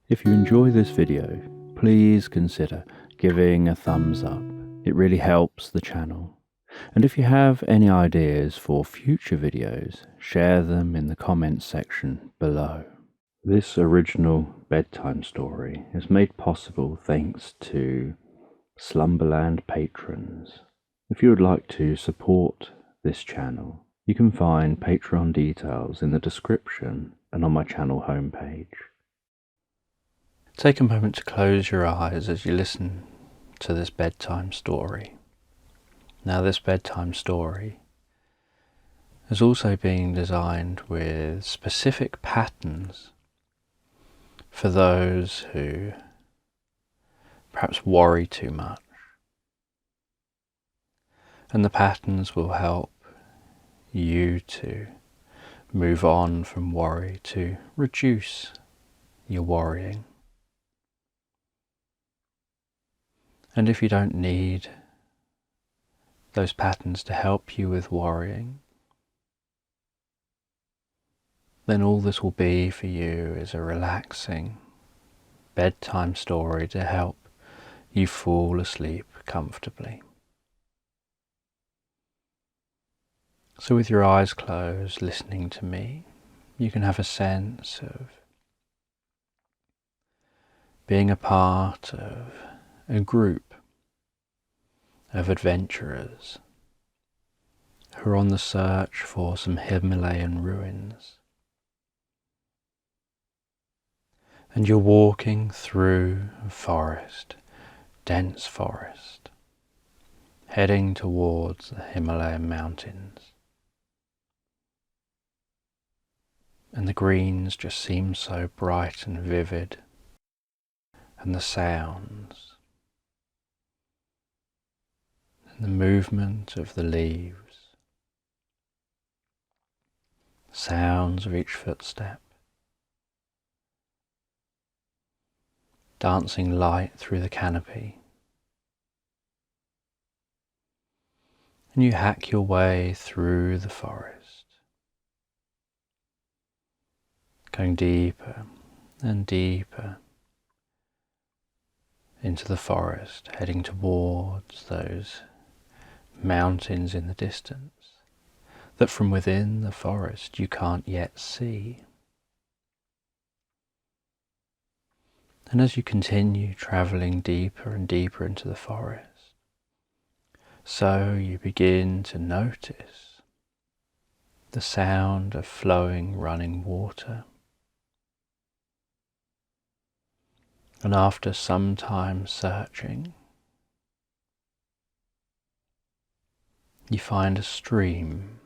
If you enjoy this video, please consider giving a thumbs up. It really helps the channel. And if you have any ideas for future videos, share them in the comments section below. This original bedtime story is made possible thanks to Slumberland patrons. If you would like to support this channel, you can find Patreon details in the description and on my channel homepage. Take a moment to close your eyes as you listen to this bedtime story. Now, this bedtime story is also being designed with specific patterns for those who perhaps worry too much. And the patterns will help you to move on from worry, to reduce your worrying. And if you don't need those patterns to help you with worrying, then all this will be for you is a relaxing bedtime story to help you fall asleep comfortably. So with your eyes closed, listening to me, you can have a sense of being a part of a group of adventurers who are on the search for some Himalayan ruins. And you're walking through a forest, dense forest, heading towards the Himalayan mountains. And the greens just seem so bright and vivid, and the sounds, and the movement of the leaves, sounds of each footstep, dancing light through the canopy. And you hack your way through the forest, going deeper and deeper into the forest, heading towards those mountains in the distance that from within the forest you can't yet see. And as you continue travelling deeper and deeper into the forest, so you begin to notice the sound of flowing, running water. And after some time searching, you find a stream,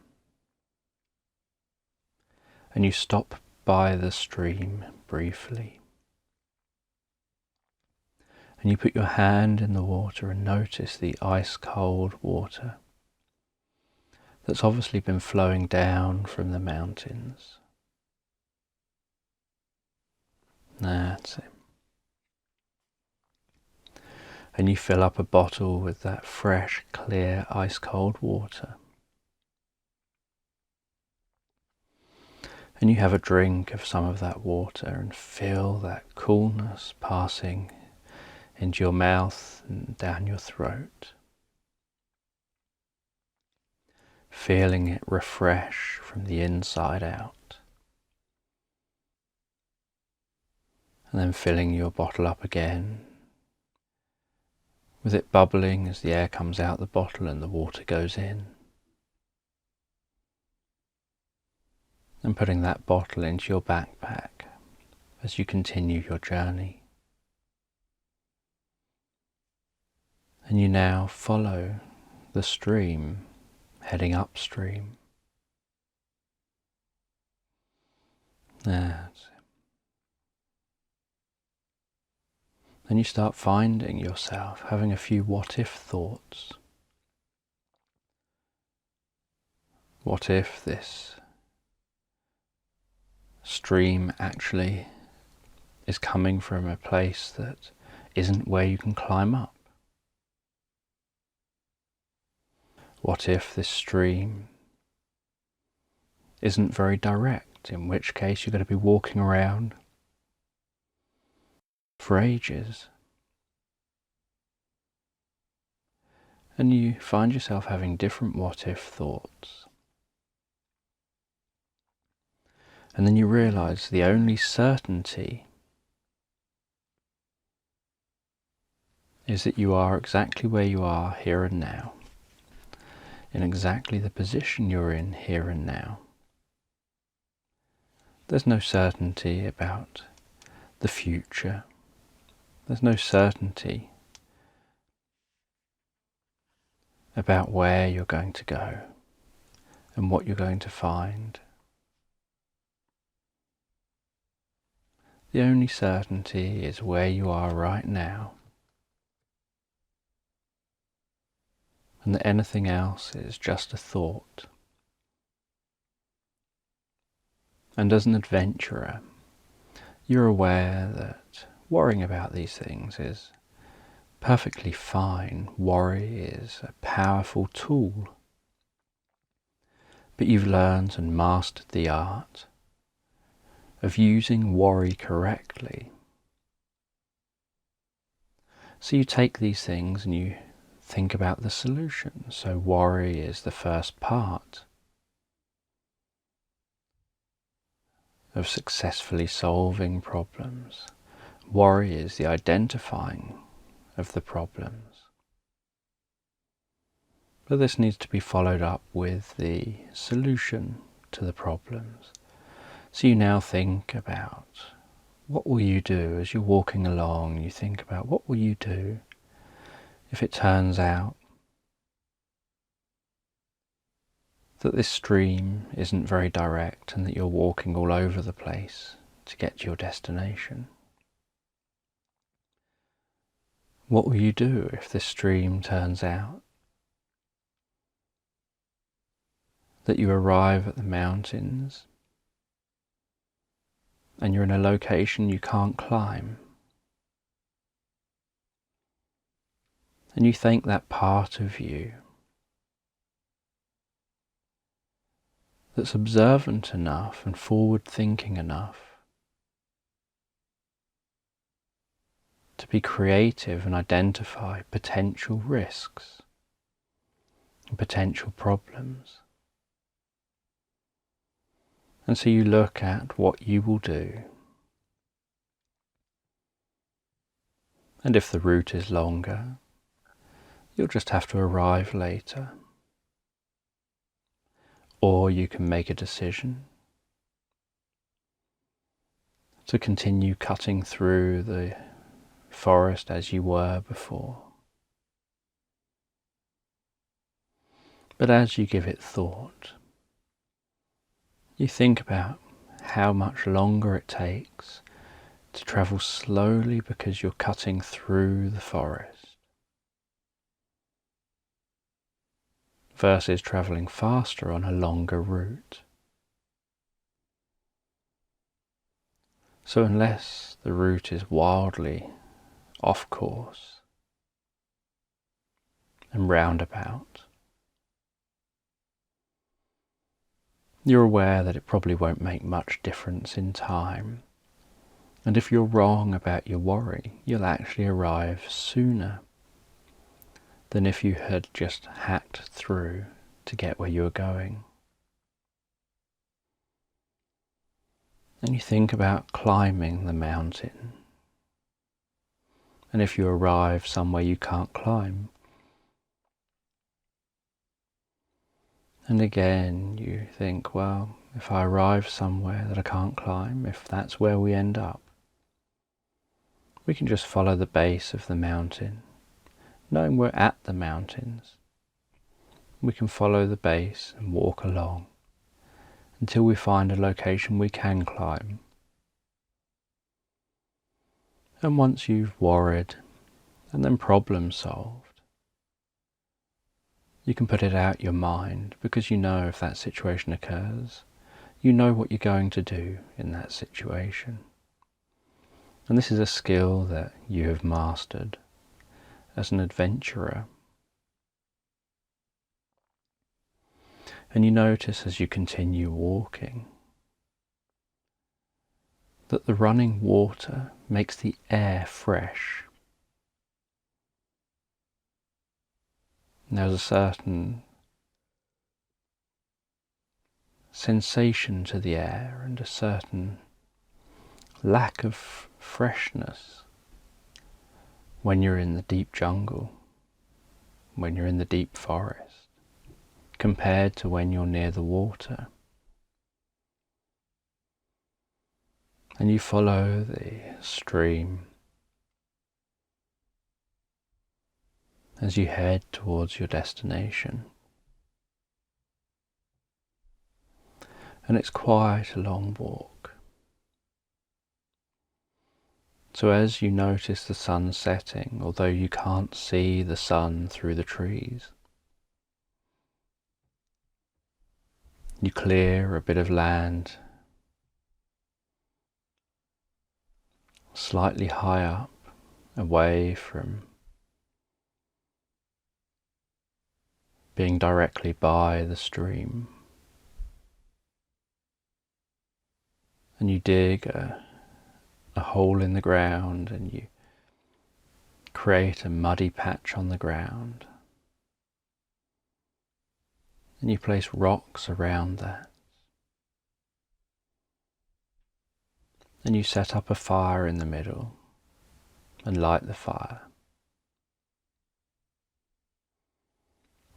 and you stop by the stream briefly. And you put your hand in the water and notice the ice-cold water that's obviously been flowing down from the mountains. That's it. And you fill up a bottle with that fresh, clear, ice-cold water. And you have a drink of some of that water and feel that coolness passing into your mouth and down your throat. Feeling it refresh from the inside out. And then filling your bottle up again, with it bubbling as the air comes out the bottle and the water goes in. And putting that bottle into your backpack as you continue your journey. And you now follow the stream, heading upstream. That's it. Then you start finding yourself having a few what-if thoughts. What if this stream actually is coming from a place that isn't where you can climb up? What if this stream isn't very direct, in which case you're going to be walking around for ages. And you find yourself having different what-if thoughts. And then you realize the only certainty is that you are exactly where you are here and now, in exactly the position you're in here and now. There's no certainty about the future. There's no certainty about where you're going to go and what you're going to find. The only certainty is where you are right now, and that anything else is just a thought. And as an adventurer, you're aware that worrying about these things is perfectly fine. Worry is a powerful tool, but you've learned and mastered the art of using worry correctly. So you take these things and you think about the solution. So worry is the first part of successfully solving problems. Worry is the identifying of the problems. But this needs to be followed up with the solution to the problems. So you now think about what will you do as you're walking along. You think about what will you do if it turns out that this stream isn't very direct and that you're walking all over the place to get to your destination. What will you do if this stream turns out that you arrive at the mountains and you're in a location you can't climb? And you think that part of you that's observant enough and forward-thinking enough to be creative and identify potential risks and potential problems. And so you look at what you will do. And if the route is longer, you'll just have to arrive later. Or you can make a decision to continue cutting through the forest as you were before. But as you give it thought, you think about how much longer it takes to travel slowly because you're cutting through the forest versus travelling faster on a longer route. So unless the route is wildly off course and roundabout, you're aware that it probably won't make much difference in time. And if you're wrong about your worry, you'll actually arrive sooner than if you had just hacked through to get where you were going. And you think about climbing the mountain. And if you arrive somewhere you can't climb, and again you think, well, if I arrive somewhere that I can't climb, if that's where we end up, we can just follow the base of the mountain. Knowing we're at the mountains, we can follow the base and walk along until we find a location we can climb. And once you've worried and then problem solved, you can put it out your mind, because you know if that situation occurs, you know what you're going to do in that situation. And this is a skill that you have mastered as an adventurer. And you notice as you continue walking that the running water makes the air fresh. And there's a certain sensation to the air and a certain lack of freshness when you're in the deep jungle, when you're in the deep forest, compared to when you're near the water. And you follow the stream as you head towards your destination. And it's quite a long walk. So as you notice the sun setting, although you can't see the sun through the trees, you clear a bit of land slightly high up, away from being directly by the stream. And you dig a hole in the ground and you create a muddy patch on the ground. And you place rocks around that. And you set up a fire in the middle and light the fire.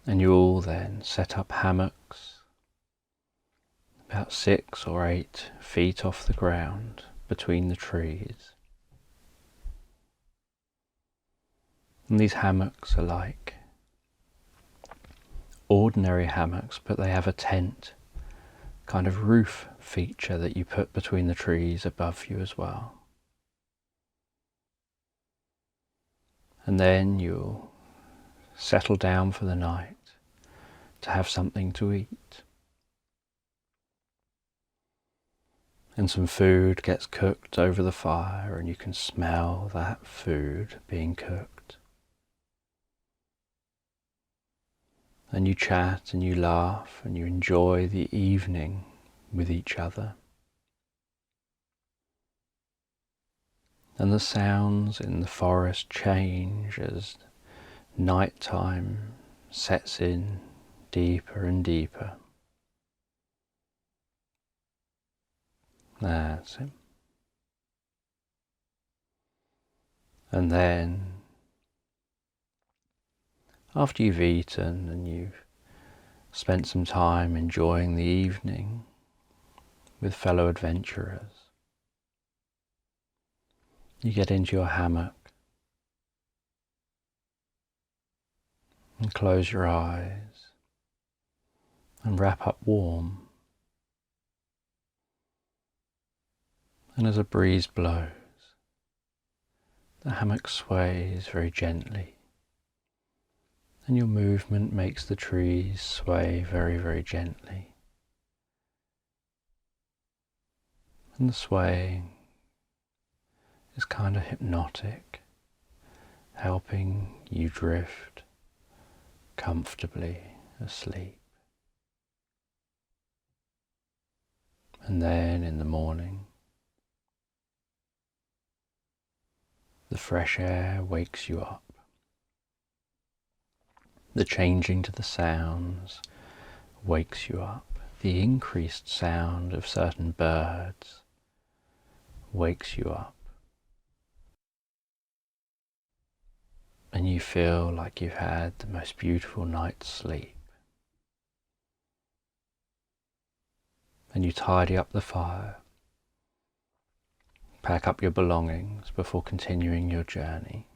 And you all then set up hammocks about 6 or 8 feet off the ground between the trees. And these hammocks are like ordinary hammocks, but they have a tent kind of roof feature that you put between the trees above you as well. And then you'll settle down for the night to have something to eat. And some food gets cooked over the fire and you can smell that food being cooked. And you chat and you laugh and you enjoy the evening with each other. And the sounds in the forest change as nighttime sets in deeper and deeper. That's it. And then, after you've eaten and you've spent some time enjoying the evening with fellow adventurers, you get into your hammock and close your eyes and wrap up warm. And as a breeze blows, the hammock sways very gently, and your movement makes the trees sway very, very gently. And the swaying is kind of hypnotic, helping you drift comfortably asleep. And then in the morning, the fresh air wakes you up. The changing to the sounds wakes you up. The increased sound of certain birds wakes you up. And you feel like you've had the most beautiful night's sleep. And you tidy up the fire, pack up your belongings before continuing your journey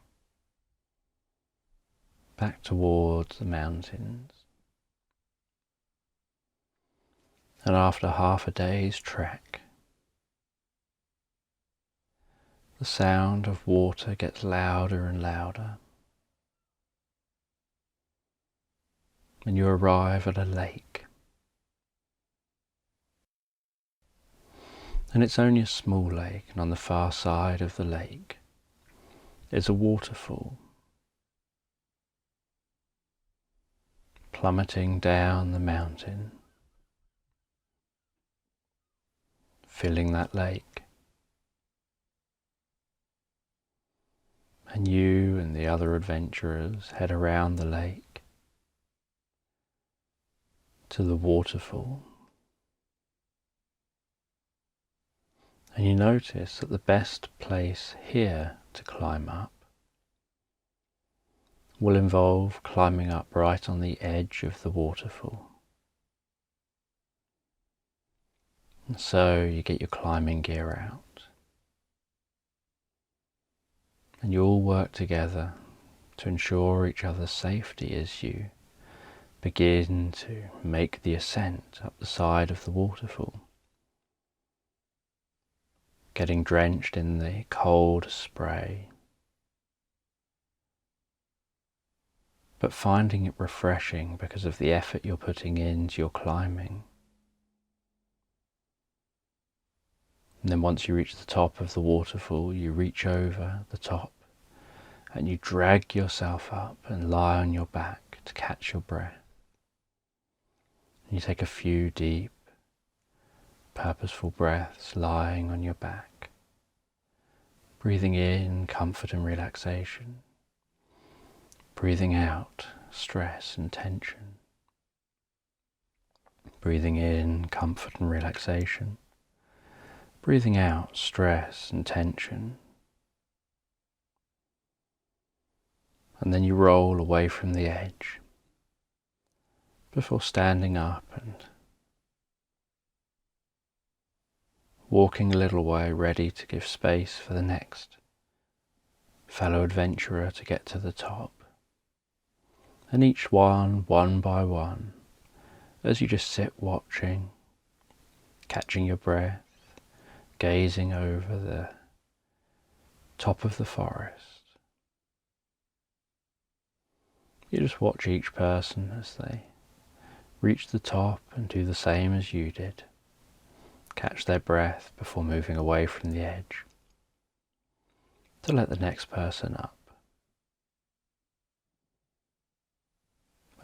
back towards the mountains. And after half a day's trek, the sound of water gets louder and louder, and you arrive at a lake. And it's only a small lake, and on the far side of the lake is a waterfall plummeting down the mountain, filling that lake. And you and the other adventurers head around the lake to the waterfall. And you notice that the best place here to climb up will involve climbing up right on the edge of the waterfall. And so you get your climbing gear out, and you all work together to ensure each other's safety as you begin to make the ascent up the side of the waterfall, getting drenched in the cold spray, but finding it refreshing because of the effort you're putting into your climbing. And then once you reach the top of the waterfall, you reach over the top and you drag yourself up and lie on your back to catch your breath. You take a few deep, purposeful breaths lying on your back, breathing in comfort and relaxation, breathing out stress and tension, breathing in comfort and relaxation, breathing out stress and tension. And then you roll away from the edge before standing up and walking a little way, ready to give space for the next fellow adventurer to get to the top. And each one by one, as you just sit watching, catching your breath, gazing over the top of the forest. You just watch each person as they reach the top and do the same as you did. Catch their breath before moving away from the edge to let the next person up.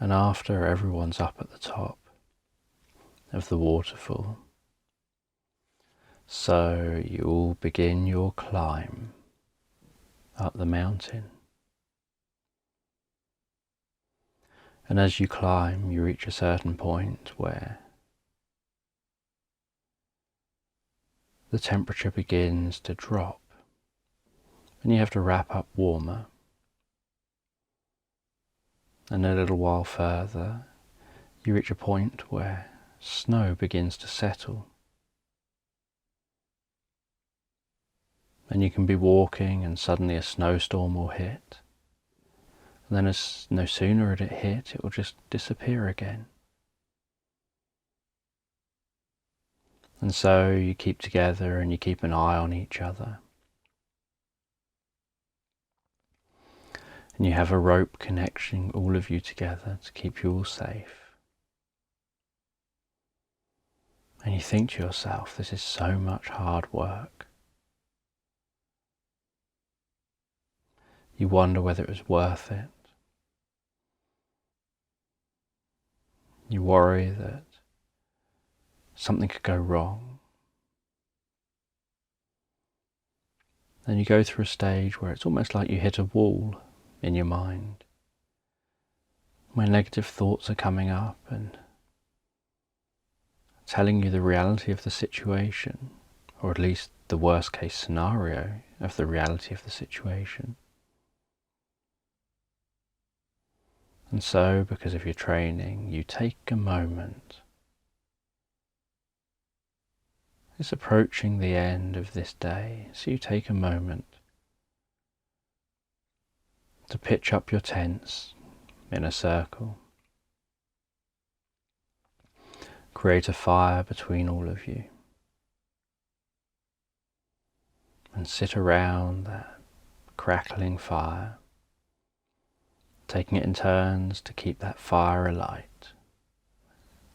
And after everyone's up at the top of the waterfall, so you all begin your climb up the mountain. And as you climb, you reach a certain point where the temperature begins to drop and you have to wrap up warmer. And a little while further, you reach a point where snow begins to settle. And you can be walking and suddenly a snowstorm will hit. And then no sooner had it hit, it will just disappear again. And so you keep together and you keep an eye on each other. And you have a rope connecting all of you together to keep you all safe. And you think to yourself, this is so much hard work. You wonder whether it was worth it. You worry that something could go wrong. Then you go through a stage where it's almost like you hit a wall in your mind, where negative thoughts are coming up and telling you the reality of the situation, or at least the worst case scenario of the reality of the situation. And so, because of your training, you take a moment. It's approaching the end of this day, so you take a moment to pitch up your tents in a circle. Create a fire between all of you. And sit around that crackling fire, taking it in turns to keep that fire alight,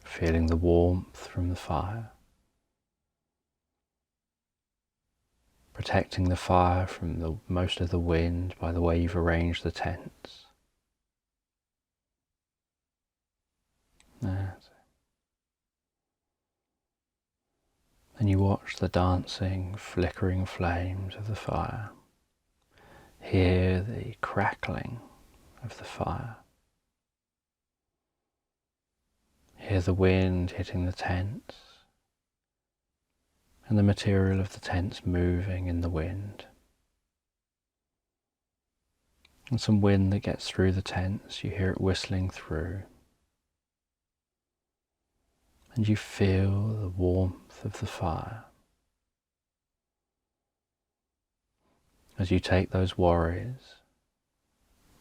feeling the warmth from the fire, protecting the fire from most of the wind by the way you've arranged the tents. And you watch the dancing, flickering flames of the fire, Hear the crackling of the fire. Hear the wind hitting the tents and the material of the tents moving in the wind. And some wind that gets through the tents, you hear it whistling through. And you feel the warmth of the fire as you take those worries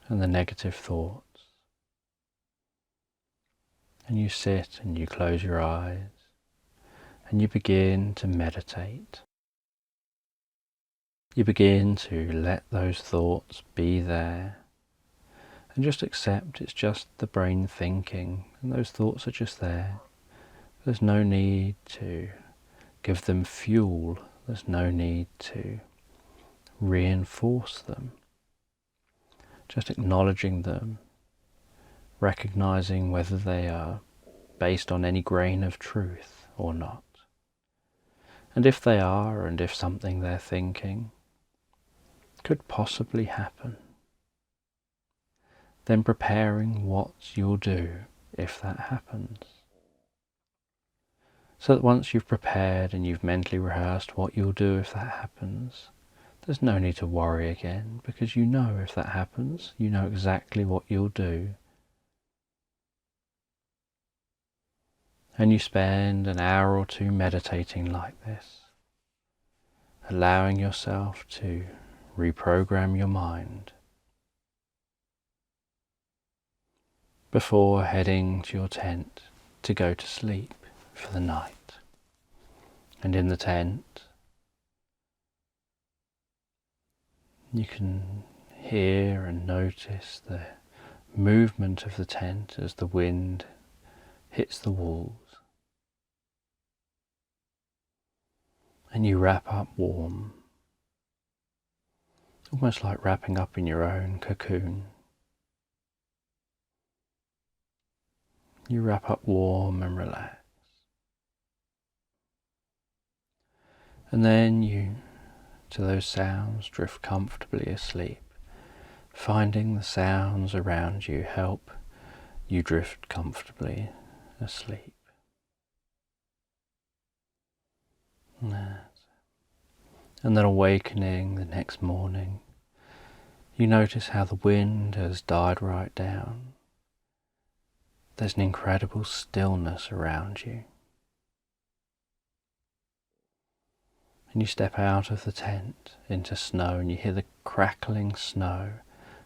and the negative thoughts, and you sit and you close your eyes and you begin to meditate. You begin to let those thoughts be there and just accept it's just the brain thinking, and those thoughts are just there. There's no need to give them fuel. There's no need to reinforce them. Just acknowledging them, recognizing whether they are based on any grain of truth or not. And if they are, and if something they're thinking could possibly happen, then preparing what you'll do if that happens. So that once you've prepared and you've mentally rehearsed what you'll do if that happens, there's no need to worry again, because you know if that happens, you know exactly what you'll do. And you spend an hour or two meditating like this, allowing yourself to reprogram your mind before heading to your tent to go to sleep for the night. And in the tent, you can hear and notice the movement of the tent as the wind hits the walls. And you wrap up warm, almost like wrapping up in your own cocoon. You wrap up warm and relaxed. And then you, to those sounds, drift comfortably asleep, finding the sounds around you help you drift comfortably asleep. And then awakening the next morning, you notice how the wind has died right down. There's an incredible stillness around you. And you step out of the tent into snow, and you hear the crackling snow,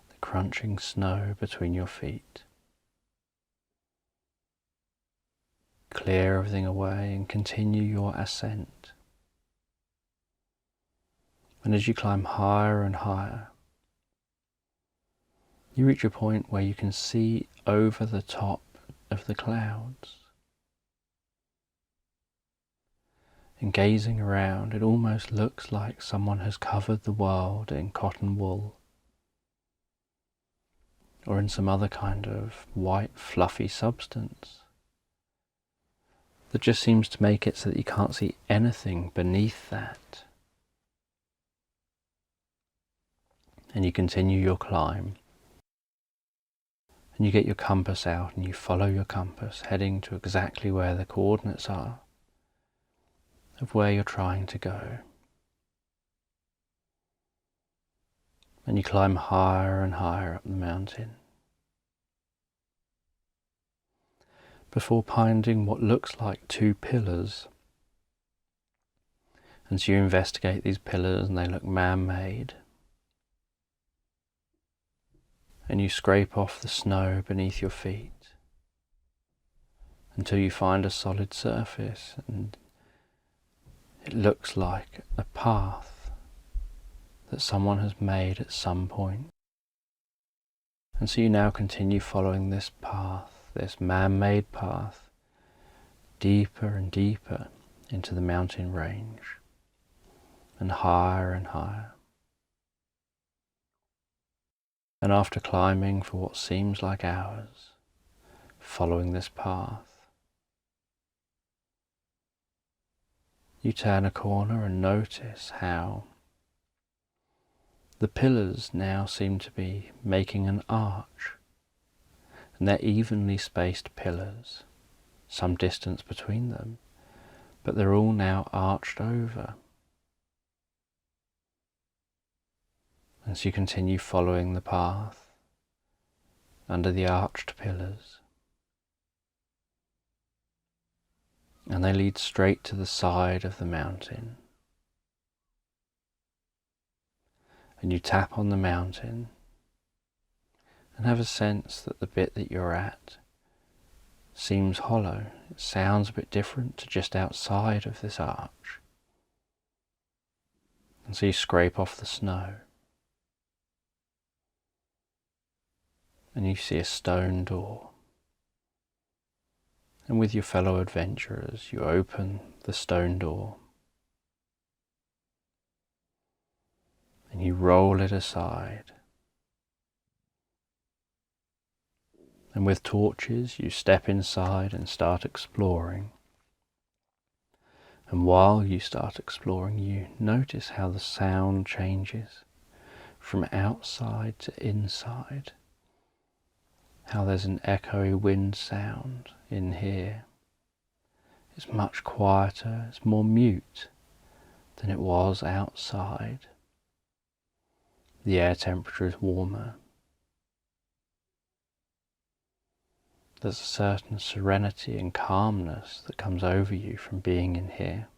the crunching snow between your feet. Clear everything away and continue your ascent. And as you climb higher and higher, you reach a point where you can see over the top of the clouds. And gazing around, it almost looks like someone has covered the world in cotton wool, or in some other kind of white fluffy substance that just seems to make it so that you can't see anything beneath that. And you continue your climb, and you get your compass out and you follow your compass, heading to exactly where the coordinates are of where you're trying to go. And you climb higher and higher up the mountain before finding what looks like two pillars. And so you investigate these pillars, and they look man-made. And you scrape off the snow beneath your feet until you find a solid surface, and it looks like a path that someone has made at some point. And so you now continue following this path, this man-made path, deeper and deeper into the mountain range, and higher and higher. And after climbing for what seems like hours, following this path, you turn a corner and notice how The pillars now seem to be making an arch, and they're evenly spaced pillars, some distance between them, but they're all now arched over. As you continue following the path under the arched pillars, and they lead straight to the side of the mountain. And you tap on the mountain and have a sense that the bit that you're at seems hollow. It sounds a bit different to just outside of this arch. And so you scrape off the snow and you see a stone door. And with your fellow adventurers, you open the stone door and you roll it aside. And with torches, you step inside and start exploring. And while you start exploring, you notice how the sound changes from outside to inside. How there's an echoey wind sound in here. It's much quieter, it's more mute than it was outside. The air temperature is warmer. There's a certain serenity and calmness that comes over you from being in here.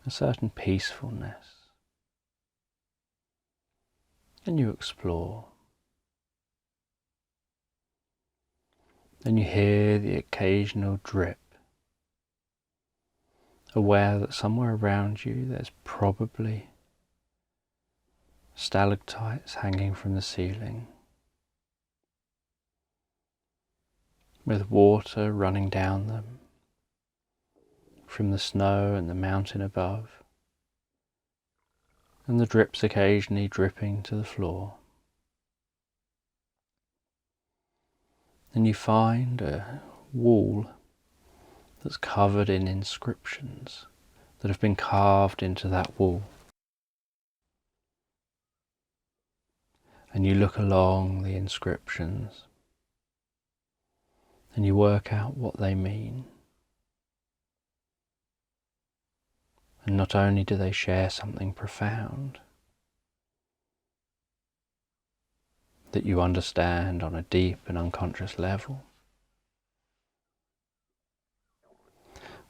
A certain peacefulness. And you explore. And you hear the occasional drip, aware that somewhere around you there's probably stalactites hanging from the ceiling, with water running down them from the snow and the mountain above, and the drips occasionally dripping to the floor. And you find a wall that's covered in inscriptions that have been carved into that wall. And you look along the inscriptions and you work out what they mean. And not only do they share something profound that you understand on a deep and unconscious level,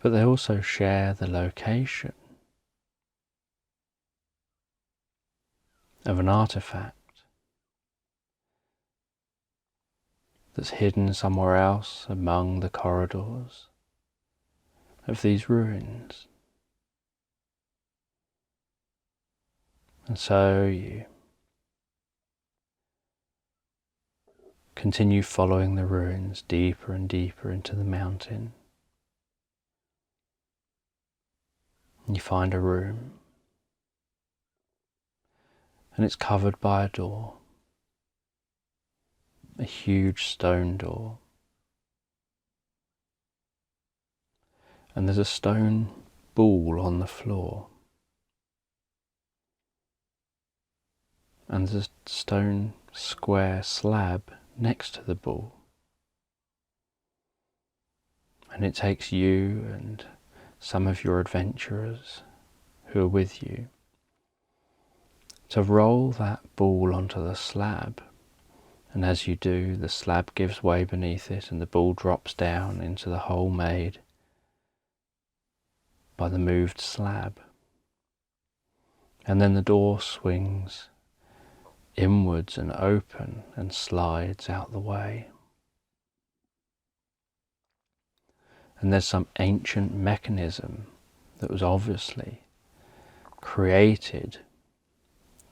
but they also share the location of an artifact that's hidden somewhere else among the corridors of these ruins. And so you continue following the ruins deeper and deeper into the mountain. And you find a room, and it's covered by a door, a huge stone door. And there's a stone ball on the floor. And there's a stone square slab next to the ball. And it takes you and some of your adventurers who are with you to roll that ball onto the slab. And as you do, the slab gives way beneath it and the ball drops down into the hole made by the moved slab. And then the door swings inwards and open and slides out the way. And there's some ancient mechanism that was obviously created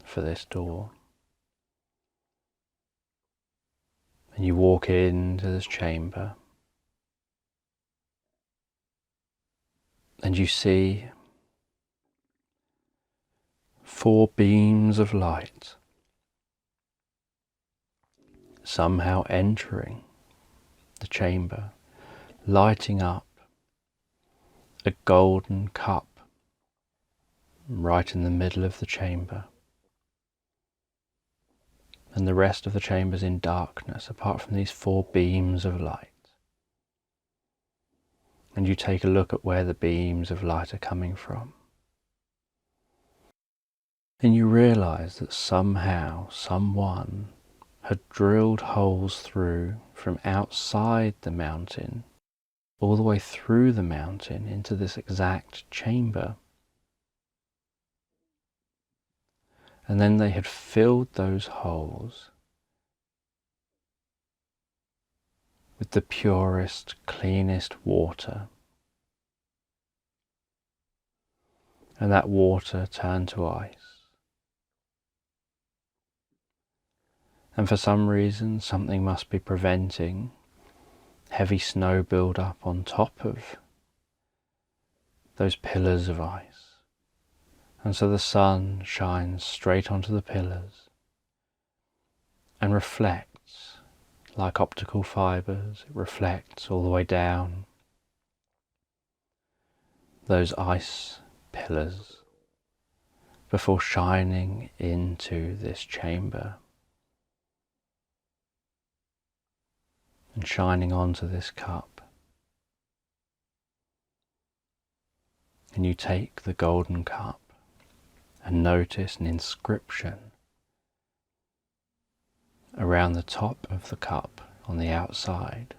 for this door. And you walk into this chamber and you see 4 beams of light somehow entering the chamber, lighting up a golden cup right in the middle of the chamber. And the rest of the chamber's in darkness, apart from these 4 beams of light. And you take a look at where the beams of light are coming from. And you realize that somehow, someone had drilled holes through from outside the mountain, all the way through the mountain into this exact chamber. And then they had filled those holes with the purest, cleanest water. And that water turned to ice. And for some reason, something must be preventing heavy snow build up on top of those pillars of ice. And so the sun shines straight onto the pillars and reflects like optical fibers. It reflects all the way down those ice pillars before shining into this chamber and shining onto this cup. And you take the golden cup and notice an inscription around the top of the cup on the outside.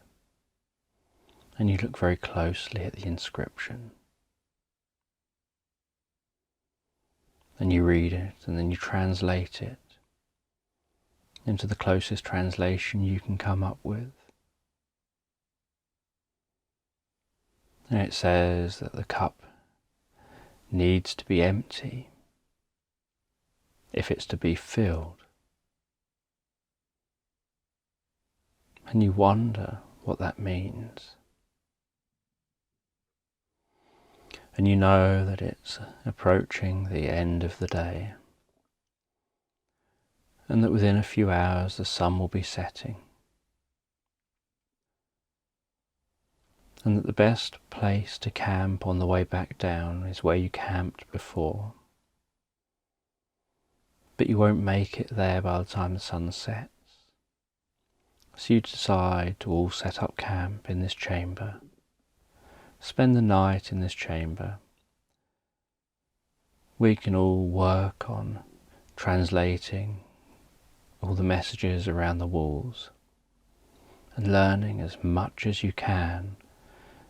And you look very closely at the inscription. And you read it, and then you translate it into the closest translation you can come up with. And it says that the cup needs to be empty if it's to be filled. And you wonder what that means. And you know that it's approaching the end of the day, and that within a few hours the sun will be setting, and that the best place to camp on the way back down is where you camped before. But you won't make it there by the time the sun sets. So you decide to all set up camp in this chamber, spend the night in this chamber. We can all work on translating all the messages around the walls and learning as much as you can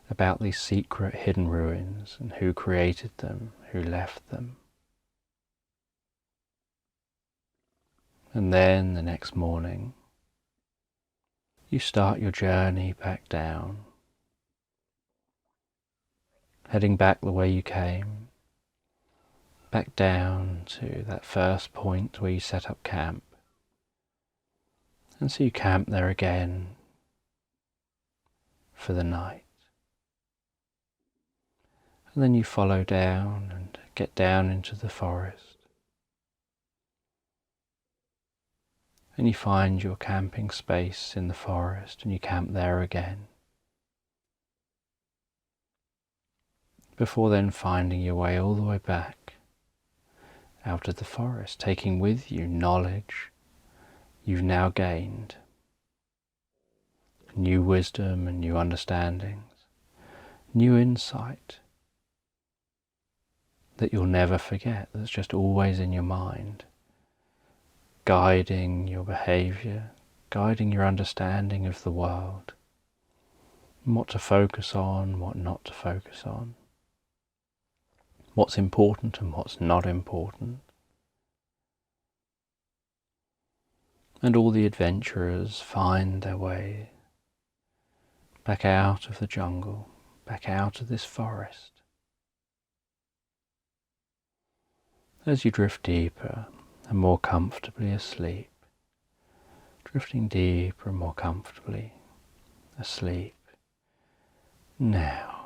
about these secret hidden ruins and who created them, who left them. And then the next morning, you start your journey back down, heading back the way you came, back down to that first point where you set up camp. And so you camp there again for the night. And then you follow down and get down into the forest. And you find your camping space in the forest and you camp there again. Before then finding your way all the way back out of the forest, taking with you knowledge you've now gained, new wisdom and new understandings, new insight that you'll never forget, that's just always in your mind, guiding your behavior, guiding your understanding of the world, and what to focus on, what not to focus on, what's important and what's not important. And all the adventurers find their way back out of the jungle, back out of this forest. As you drift deeper and more comfortably asleep, drifting deeper and more comfortably asleep. Now,